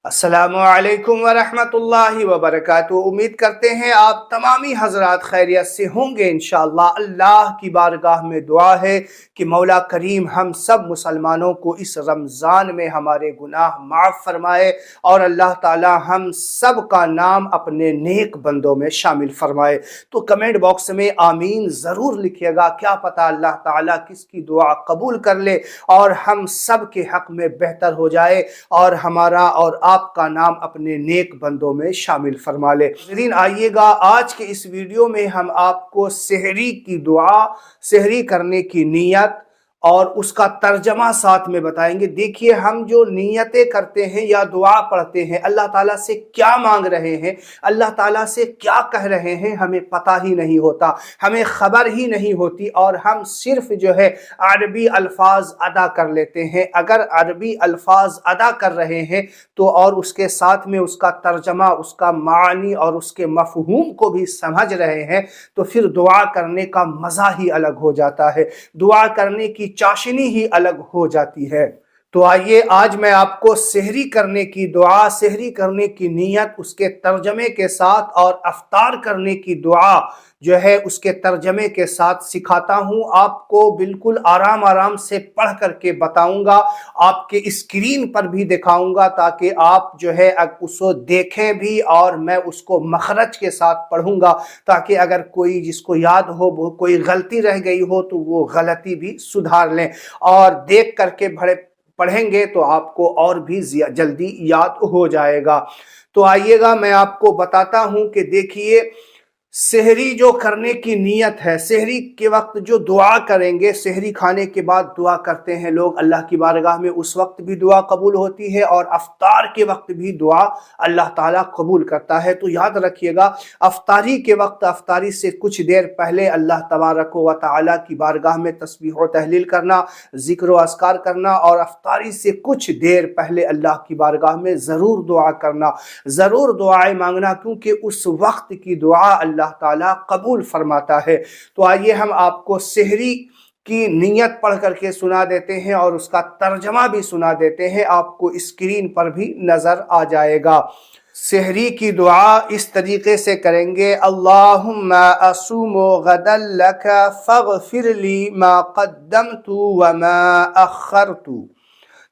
अस्सलामु अलैकुम वरहमतुल्लाहि वबरकातुहू। उम्मीद करते हैं आप तमामी हजरात खैरियत से होंगे इंशाअल्लाह। अल्लाह की बारगाह में दुआ है कि मौला करीम हम सब मुसलमानों को इस रमज़ान में हमारे गुनाह माफ़ फरमाए और अल्लाह ताला हम सब का नाम अपने नेक बंदों में शामिल फरमाए। तो कमेंट बॉक्स में आमीन ज़रूर लिखिएगा, क्या पता अल्लाह ताला किसकी दुआ कबूल कर ले और हम सब के हक़ में बेहतर हो जाए और हमारा और आपका नाम अपने नेक बंदों में शामिल फरमा ले। नाज़रीन, आइएगा आज के इस वीडियो में हम आपको सेहरी की दुआ, सेहरी करने की नीयत और उसका तर्जमा साथ में बताएंगे। देखिए, हम जो नीयतें करते हैं या दुआ पढ़ते हैं, अल्लाह ताला से क्या मांग रहे हैं, अल्लाह ताला से क्या कह रहे हैं, हमें पता ही नहीं होता, हमें खबर ही नहीं होती और हम सिर्फ जो है अरबी अल्फाज अदा कर लेते हैं। अगर अरबी अल्फाज अदा कर रहे हैं तो और उसके साथ में उसका तर्जमा, उसका मानी और उसके मफहूम को भी समझ रहे हैं तो फिर दुआ करने का मज़ा ही अलग हो जाता है, दुआ करने की चाशनी ही अलग हो जाती है। तो आइए आज मैं आपको सेहरी करने की दुआ, सेहरी करने की नीयत, उसके तर्जमे के साथ और अफ्तार करने की दुआ जो है उसके तर्जमे के साथ सिखाता हूं। आपको बिल्कुल आराम आराम से पढ़ करके बताऊंगा, आपके स्क्रीन पर भी दिखाऊंगा ताकि आप जो है उसको देखें भी और मैं उसको मखरज के साथ पढ़ूंगा ताकि अगर कोई जिसको याद हो, वो कोई गलती रह गई हो तो वो गलती भी सुधार लें और देख करके पढ़ेंगे तो आपको और भी जल्दी याद हो जाएगा। तो आइएगा मैं आपको बताता हूं कि देखिए, सेहरी जो करने की नीयत है, सेहरी के वक्त जो दुआ करेंगे, सेहरी खाने के बाद दुआ करते हैं लोग अल्लाह की बारगाह में, उस वक्त भी दुआ कबूल होती है और अफ्तार के वक्त भी दुआ अल्लाह ताला कबूल करता है। तो याद रखिएगा, अफ्तारी के वक्त, अफ्तारी से कुछ देर पहले अल्लाह तबारक व तआला की बारगाह में तस्बीह व तहलील करना, जिक्र व अस्कार करना और अफ्तारी से कुछ देर पहले अल्लाह की बारगाह में ज़रूर दुआ करना, ज़रूर दुआएं मांगना, क्योंकि उस वक्त की दुआ अल्लाह ताला कबूल फरमाता है। तो आइए हम आपको सेहरी की नीयत पढ़ करके सुना देते हैं और उसका तर्जमा भी सुना देते हैं, आपको स्क्रीन पर भी नजर आ जाएगा। सेहरी की दुआ इस तरीके से करेंगे, अल्लाहुम्मा असुमु गदल लक फगफिर ली मा कद्दमतु व मा अखरतु।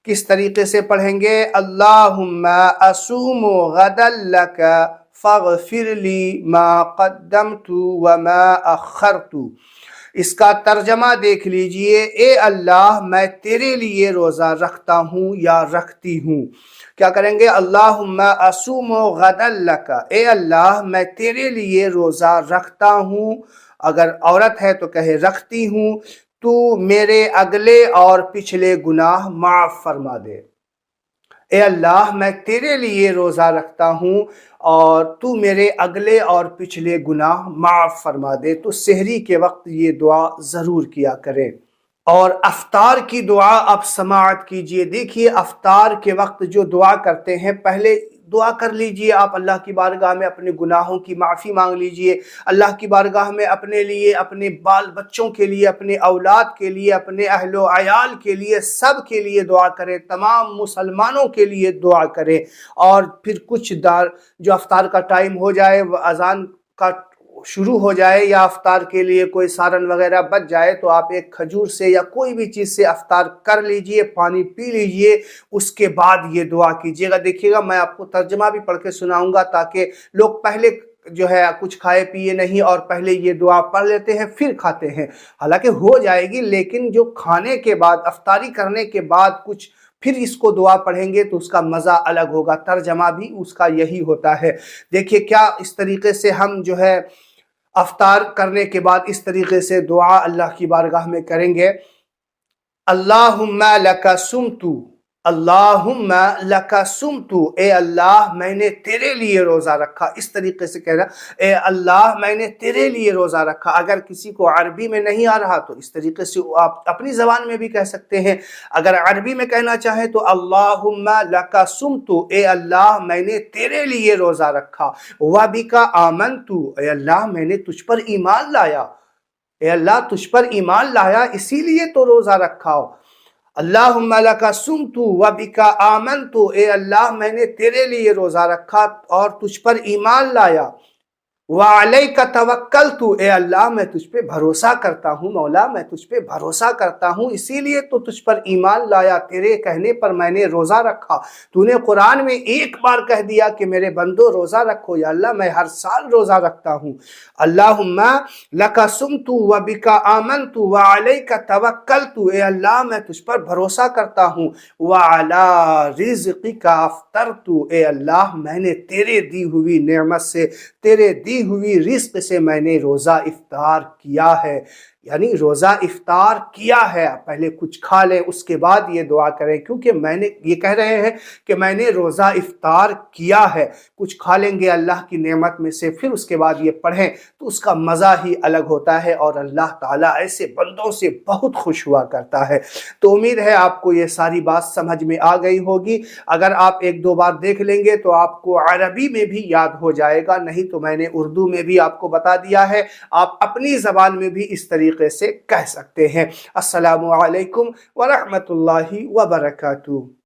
किस तरीके से पढ़ेंगे, अल्लाहुम्मा असुमु गदल लक फगफिर ली मा कद्दमतु व मा अखरतु। इसका तर्जमा देख लीजिए, ए अल्लाह मैं तेरे लिए रोज़ा रखता हूँ या रखती हूँ। क्या करेंगे, अल्लाहुम्मा असुमु गदल लक, ए अल्लाह मैं तेरे लिए रोज़ा रखता हूँ, अगर औरत है तो कहे रखती हूँ, तू मेरे अगले और पिछले गुनाह माफ़ फरमा दे। ए अल्लाह मैं तेरे लिए रोज़ा रखता हूँ और तू मेरे अगले और पिछले गुनाह माफ़ फरमा दे। तो सेहरी के वक्त ये दुआ ज़रूर किया करें। और अफ्तार की दुआ आप समाअत कीजिए। देखिए, अफ्तार के वक्त जो दुआ करते हैं, पहले दुआ कर लीजिए आप अल्लाह की बारगाह में, अपने गुनाहों की माफ़ी मांग लीजिए अल्लाह की बारगाह में, अपने लिए, अपने बाल बच्चों के लिए, अपने औलाद के लिए, अपने अहलो अयाल के लिए, सब के लिए दुआ करें, तमाम मुसलमानों के लिए दुआ करें। और फिर कुछ जो अफ्तार का टाइम हो जाए, अजान का शुरू हो जाए या अफ्तार के लिए कोई सारन वगैरह बच जाए तो आप एक खजूर से या कोई भी चीज़ से अफ्तार कर लीजिए, पानी पी लीजिए, उसके बाद ये दुआ कीजिएगा। देखिएगा, मैं आपको तर्जमा भी पढ़ के सुनाऊंगा ताकि लोग पहले जो है कुछ खाए पिए नहीं और पहले ये दुआ पढ़ लेते हैं फिर खाते हैं, हालांकि हो जाएगी, लेकिन जो खाने के बाद, अफ्तारी करने के बाद कुछ फिर इसको दुआ पढ़ेंगे तो उसका मज़ा अलग होगा। तर्जमा भी उसका यही होता है। देखिए, क्या इस तरीके से हम जो है अफ्तार करने के बाद इस तरीके से दुआ अल्लाह की बारगाह में करेंगे, अल्लाहुम्मा लका सुमतु, अल्लाहुम्मा लका सुमतु, ए अल्लाह मैंने तेरे लिए रोज़ा रखा। इस तरीके से कहना, ए अल्लाह मैंने तेरे लिए रोज़ा रखा। अगर किसी को अरबी में नहीं आ रहा तो इस तरीके से आप अपनी ज़बान में भी कह सकते हैं। अगर अरबी में कहना चाहें तो अल्लाहुम्मा लका सुमतु, ए अल्लाह मैंने तेरे लिए रोज़ा रखा। व बिका आमनतु, ए अल्लाह मैंने तुझ पर ईमान लाया, ए अल्लाह तुझ पर ईमान लाया इसीलिए तो रोज़ा रखा। अल्लाहुम्मा लका सुमतु व बिका आमनतु, ए अल्लाह मैंने तेरे लिए रोज़ा रखा और तुझ पर ईमान लाया। व अलैका तवक्कलतु, ए अल्लाह मैं तुझ पे भरोसा करता हूँ, मौला मैं तुझ पे भरोसा करता हूँ, इसीलिए तो तुझ पर ईमान लाया, तेरे कहने पर मैंने रोज़ा रखा। तूने कुरान में एक बार कह दिया कि मेरे बंदो रोज़ा रखो, या अल्लाह मैं हर साल रोज़ा रखता हूँ। अल्लाहुम्मा लका सुमतु व बिका आमनतु व अलैका तवक्कलतु, ए अल्लाह मैं तुझ पर भरोसा करता हूँ। व अला रिज़्क़िका अफ़तरतु, ए अल्लाह मैंने तेरे दी हुई नेमत से, तेरे दी हुई रिस्क से मैंने रोज़ा इफ्तार किया है, यानी रोज़ा इफ्तार किया है। पहले कुछ खा लें उसके बाद ये दुआ करें, क्योंकि मैंने ये कह रहे हैं कि मैंने रोज़ा इफ्तार किया है। कुछ खा लेंगे अल्लाह की नेमत में से, फिर उसके बाद ये पढ़ें तो उसका मज़ा ही अलग होता है और अल्लाह ताला ऐसे बंदों से बहुत खुश हुआ करता है। तो उम्मीद है आपको ये सारी बात समझ में आ गई होगी। अगर आप एक दो बार देख लेंगे तो आपको अरबी में भी याद हो जाएगा, नहीं तो मैंने उर्दू में भी आपको बता दिया है, आप अपनी ज़बान में भी इस तरीके से कह सकते हैं। अस्सलामु अलैकुम व रहमतुल्लाहि व बरकातुहू।